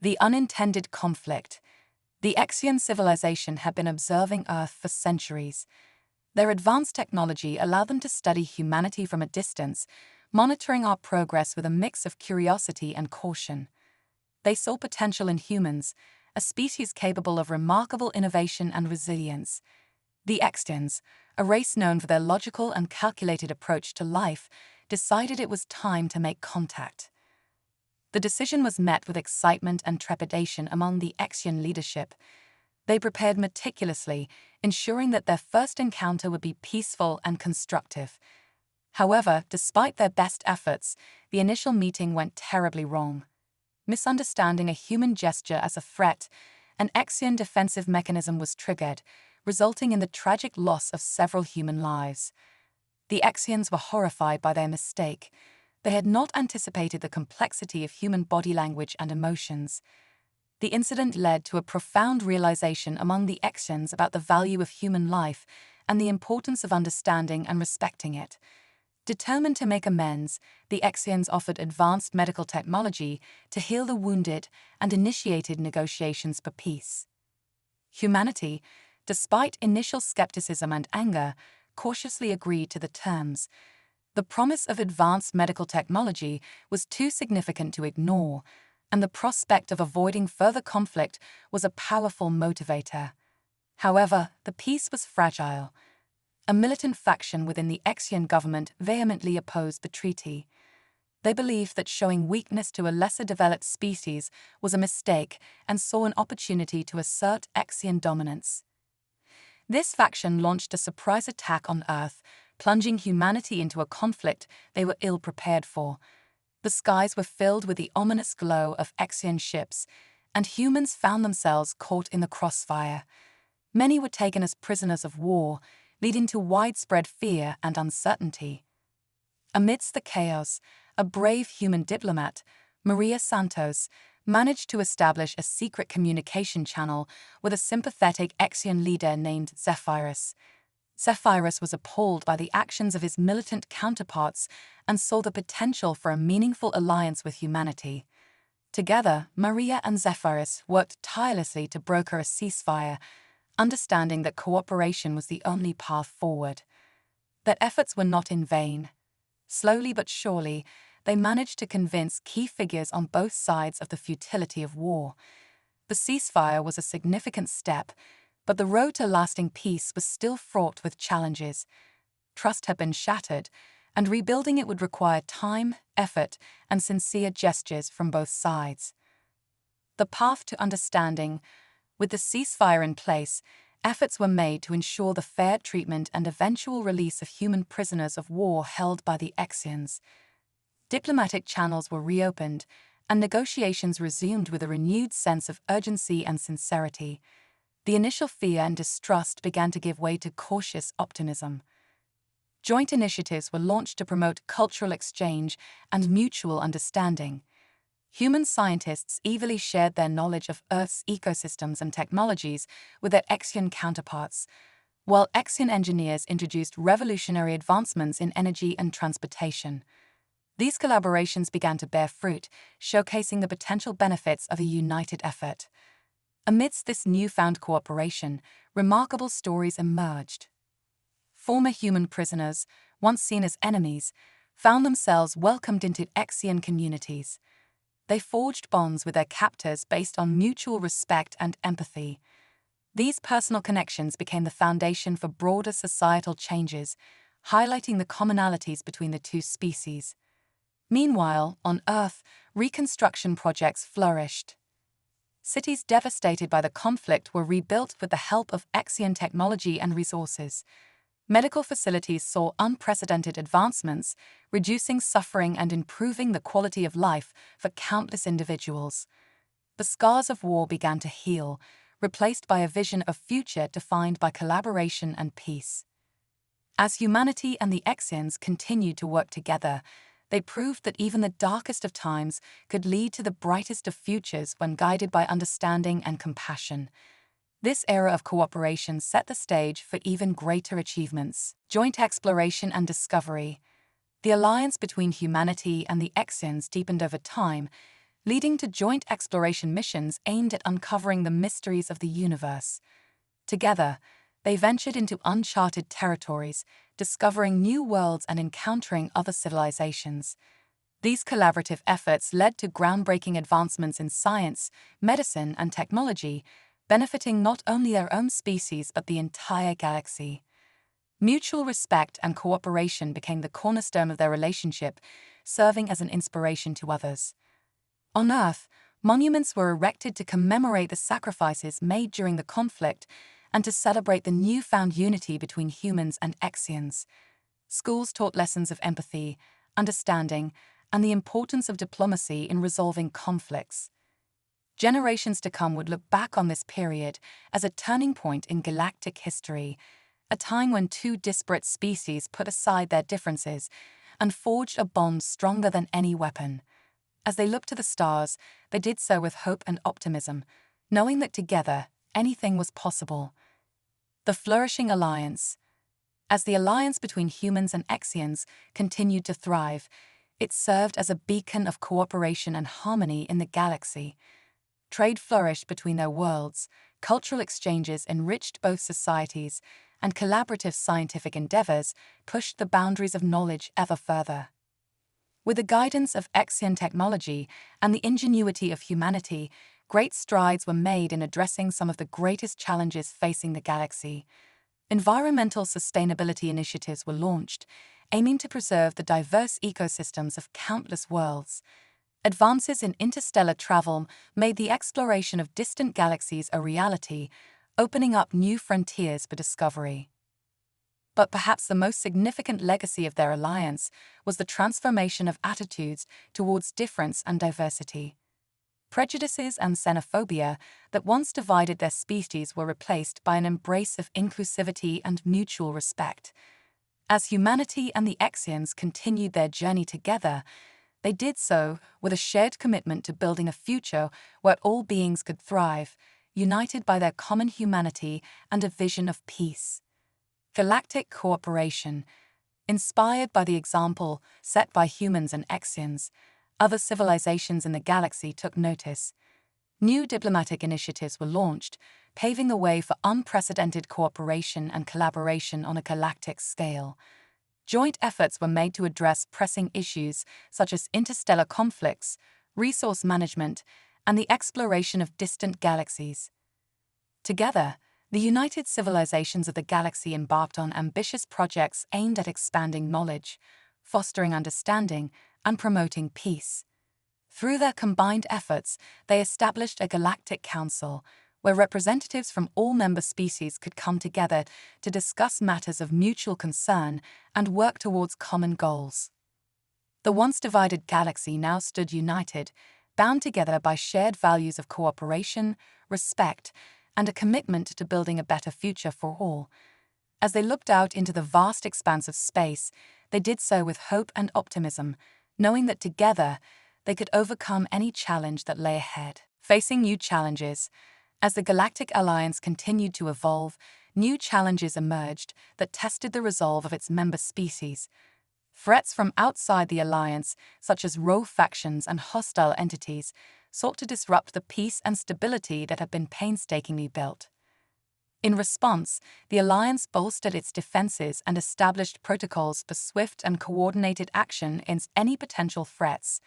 The unintended conflict. The Exian civilization had been observing Earth for centuries. Their advanced technology allowed them to study humanity from a distance, monitoring our progress with a mix of curiosity and caution. They saw potential in humans, a species capable of remarkable innovation and resilience. The Exians, a race known for their logical and calculated approach to life, decided it was time to make contact. The decision was met with excitement and trepidation among the Exian leadership. They prepared meticulously, ensuring that their first encounter would be peaceful and constructive. However, despite their best efforts, the initial meeting went terribly wrong. Misunderstanding a human gesture as a threat, an Exian defensive mechanism was triggered, resulting in the tragic loss of several human lives. The Exians were horrified by their mistake. They had not anticipated the complexity of human body language and emotions. The incident led to a profound realization among the Exians about the value of human life and the importance of understanding and respecting it. Determined to make amends, the Exians offered advanced medical technology to heal the wounded and initiated negotiations for peace. Humanity, despite initial skepticism and anger, cautiously agreed to the terms. The promise of advanced medical technology was too significant to ignore, and the prospect of avoiding further conflict was a powerful motivator. However, the peace was fragile. A militant faction within the Exian government vehemently opposed the treaty. They believed that showing weakness to a lesser-developed species was a mistake and saw an opportunity to assert Exian dominance. This faction launched a surprise attack on Earth, plunging humanity into a conflict they were ill-prepared for. The skies were filled with the ominous glow of Exian ships, and humans found themselves caught in the crossfire. Many were taken as prisoners of war, leading to widespread fear and uncertainty. Amidst the chaos, a brave human diplomat, Maria Santos, managed to establish a secret communication channel with a sympathetic Exian leader named Zephyrus. Zephyrus was appalled by the actions of his militant counterparts and saw the potential for a meaningful alliance with humanity. Together, Maria and Zephyrus worked tirelessly to broker a ceasefire, understanding that cooperation was the only path forward. Their efforts were not in vain. Slowly but surely, they managed to convince key figures on both sides of the futility of war. The ceasefire was a significant step, but the road to lasting peace was still fraught with challenges. Trust had been shattered, and rebuilding it would require time, effort, and sincere gestures from both sides. The path to understanding. With the ceasefire in place, efforts were made to ensure the fair treatment and eventual release of human prisoners of war held by the Exians. Diplomatic channels were reopened, and negotiations resumed with a renewed sense of urgency and sincerity. The initial fear and distrust began to give way to cautious optimism. Joint initiatives were launched to promote cultural exchange and mutual understanding. Human scientists eagerly shared their knowledge of Earth's ecosystems and technologies with their Exian counterparts, while Exian engineers introduced revolutionary advancements in energy and transportation. These collaborations began to bear fruit, showcasing the potential benefits of a united effort. Amidst this newfound cooperation, remarkable stories emerged. Former human prisoners, once seen as enemies, found themselves welcomed into Exian communities. They forged bonds with their captors based on mutual respect and empathy. These personal connections became the foundation for broader societal changes, highlighting the commonalities between the two species. Meanwhile, on Earth, reconstruction projects flourished. Cities devastated by the conflict were rebuilt with the help of Exian technology and resources. Medical facilities saw unprecedented advancements, reducing suffering and improving the quality of life for countless individuals. The scars of war began to heal, replaced by a vision of future defined by collaboration and peace. As humanity and the Exians continued to work together, they proved that even the darkest of times could lead to the brightest of futures when guided by understanding and compassion. This era of cooperation set the stage for even greater achievements. Joint exploration and discovery. The alliance between humanity and the Exians deepened over time, leading to joint exploration missions aimed at uncovering the mysteries of the universe. Together, they ventured into uncharted territories, discovering new worlds and encountering other civilizations. These collaborative efforts led to groundbreaking advancements in science, medicine, and technology, benefiting not only their own species but the entire galaxy. Mutual respect and cooperation became the cornerstone of their relationship, serving as an inspiration to others. On Earth, monuments were erected to commemorate the sacrifices made during the conflict and to celebrate the newfound unity between humans and Exians. Schools taught lessons of empathy, understanding, and the importance of diplomacy in resolving conflicts. Generations to come would look back on this period as a turning point in galactic history, a time when two disparate species put aside their differences and forged a bond stronger than any weapon. As they looked to the stars, they did so with hope and optimism, knowing that together, anything was possible. The flourishing alliance. As the alliance between humans and Exians continued to thrive, it served as a beacon of cooperation and harmony in the galaxy. Trade flourished between their worlds, cultural exchanges enriched both societies, and collaborative scientific endeavors pushed the boundaries of knowledge ever further. With the guidance of Exian technology and the ingenuity of humanity, great strides were made in addressing some of the greatest challenges facing the galaxy. Environmental sustainability initiatives were launched, aiming to preserve the diverse ecosystems of countless worlds. Advances in interstellar travel made the exploration of distant galaxies a reality, opening up new frontiers for discovery. But perhaps the most significant legacy of their alliance was the transformation of attitudes towards difference and diversity. Prejudices and xenophobia that once divided their species were replaced by an embrace of inclusivity and mutual respect. As humanity and the Exians continued their journey together, they did so with a shared commitment to building a future where all beings could thrive, united by their common humanity and a vision of peace. Galactic cooperation. Inspired by the example set by humans and Exians, other civilizations in the galaxy took notice. New diplomatic initiatives were launched, paving the way for unprecedented cooperation and collaboration on a galactic scale. Joint efforts were made to address pressing issues such as interstellar conflicts, resource management, and the exploration of distant galaxies. Together, the united civilizations of the galaxy embarked on ambitious projects aimed at expanding knowledge, fostering understanding, and promoting peace. Through their combined efforts, they established a galactic council, where representatives from all member species could come together to discuss matters of mutual concern and work towards common goals. The once divided galaxy now stood united, bound together by shared values of cooperation, respect, and a commitment to building a better future for all. As they looked out into the vast expanse of space, they did so with hope and optimism, knowing that together they could overcome any challenge that lay ahead. Facing new challenges. As the Galactic Alliance continued to evolve, new challenges emerged that tested the resolve of its member species. Threats from outside the Alliance, such as rogue factions and hostile entities, sought to disrupt the peace and stability that had been painstakingly built. In response, the Alliance bolstered its defenses and established protocols for swift and coordinated action against any potential threats.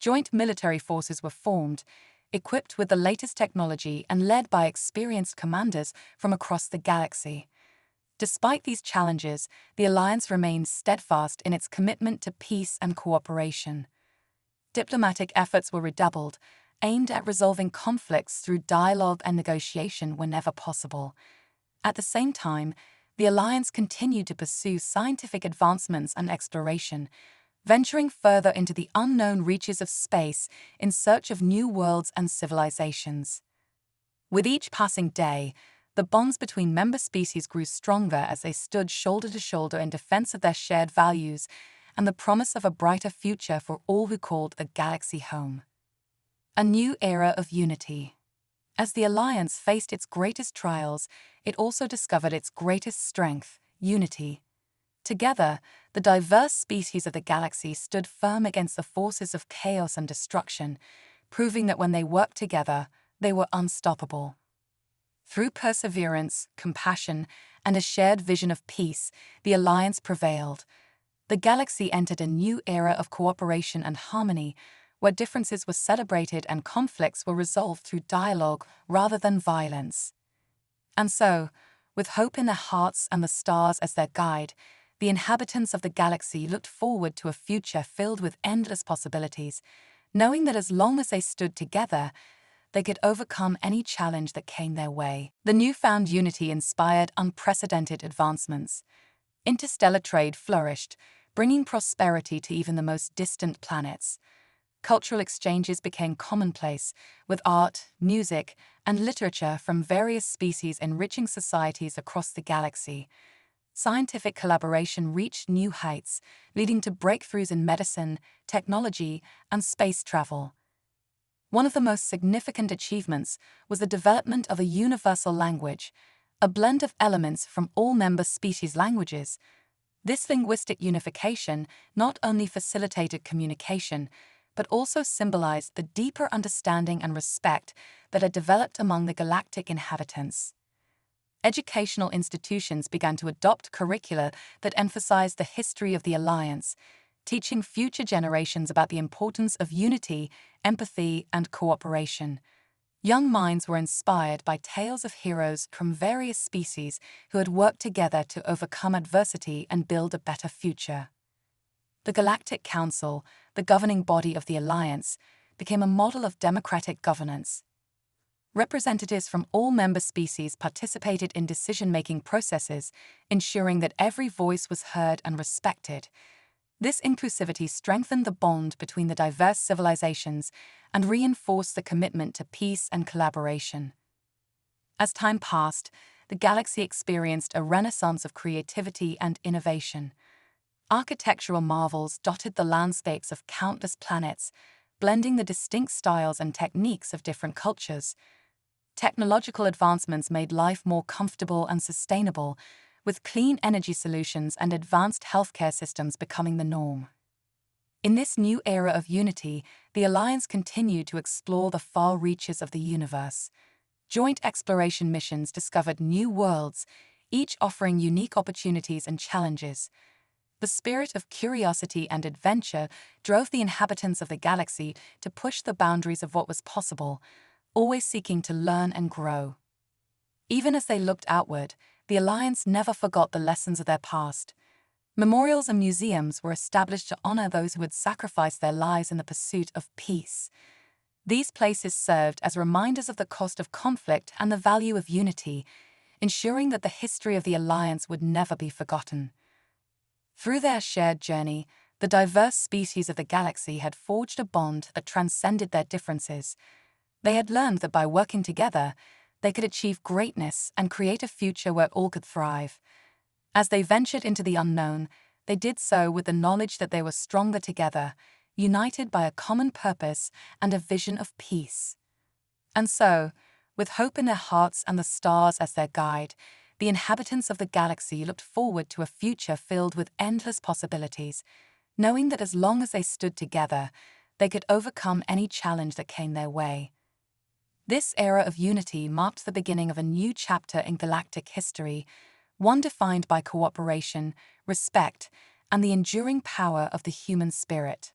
Joint military forces were formed, equipped with the latest technology and led by experienced commanders from across the galaxy. Despite these challenges, the Alliance remained steadfast in its commitment to peace and cooperation. Diplomatic efforts were redoubled, aimed at resolving conflicts through dialogue and negotiation whenever possible. At the same time, the Alliance continued to pursue scientific advancements and exploration, venturing further into the unknown reaches of space in search of new worlds and civilizations. With each passing day, the bonds between member species grew stronger as they stood shoulder to shoulder in defense of their shared values and the promise of a brighter future for all who called the galaxy home. A new era of unity. As the Alliance faced its greatest trials, it also discovered its greatest strength, unity. Together, the diverse species of the galaxy stood firm against the forces of chaos and destruction, proving that when they worked together, they were unstoppable. Through perseverance, compassion, and a shared vision of peace, the alliance prevailed. The galaxy entered a new era of cooperation and harmony, where differences were celebrated and conflicts were resolved through dialogue rather than violence. And so, with hope in their hearts and the stars as their guide, the inhabitants of the galaxy looked forward to a future filled with endless possibilities, knowing that as long as they stood together, they could overcome any challenge that came their way. The newfound unity inspired unprecedented advancements. Interstellar trade flourished, bringing prosperity to even the most distant planets. Cultural exchanges became commonplace, with art, music, and literature from various species enriching societies across the galaxy. Scientific collaboration reached new heights, leading to breakthroughs in medicine, technology, and space travel. One of the most significant achievements was the development of a universal language, a blend of elements from all member species' languages. This linguistic unification not only facilitated communication, but also symbolized the deeper understanding and respect that had developed among the galactic inhabitants. Educational institutions began to adopt curricula that emphasized the history of the Alliance, teaching future generations about the importance of unity, empathy, and cooperation. Young minds were inspired by tales of heroes from various species who had worked together to overcome adversity and build a better future. The Galactic Council, the governing body of the Alliance, became a model of democratic governance. Representatives from all member species participated in decision-making processes, ensuring that every voice was heard and respected. This inclusivity strengthened the bond between the diverse civilizations and reinforced the commitment to peace and collaboration. As time passed, the galaxy experienced a renaissance of creativity and innovation. Architectural marvels dotted the landscapes of countless planets, blending the distinct styles and techniques of different cultures. Technological advancements made life more comfortable and sustainable, with clean energy solutions and advanced healthcare systems becoming the norm. In this new era of unity, the Alliance continued to explore the far reaches of the universe. Joint exploration missions discovered new worlds, each offering unique opportunities and challenges. The spirit of curiosity and adventure drove the inhabitants of the galaxy to push the boundaries of what was possible, always seeking to learn and grow. Even as they looked outward, the Alliance never forgot the lessons of their past. Memorials and museums were established to honor those who had sacrificed their lives in the pursuit of peace. These places served as reminders of the cost of conflict and the value of unity, ensuring that the history of the Alliance would never be forgotten. Through their shared journey, the diverse species of the galaxy had forged a bond that transcended their differences. They had learned that by working together, they could achieve greatness and create a future where all could thrive. As they ventured into the unknown, they did so with the knowledge that they were stronger together, united by a common purpose and a vision of peace. And so, with hope in their hearts and the stars as their guide, the inhabitants of the galaxy looked forward to a future filled with endless possibilities, knowing that as long as they stood together, they could overcome any challenge that came their way. This era of unity marked the beginning of a new chapter in galactic history, one defined by cooperation, respect, and the enduring power of the human spirit.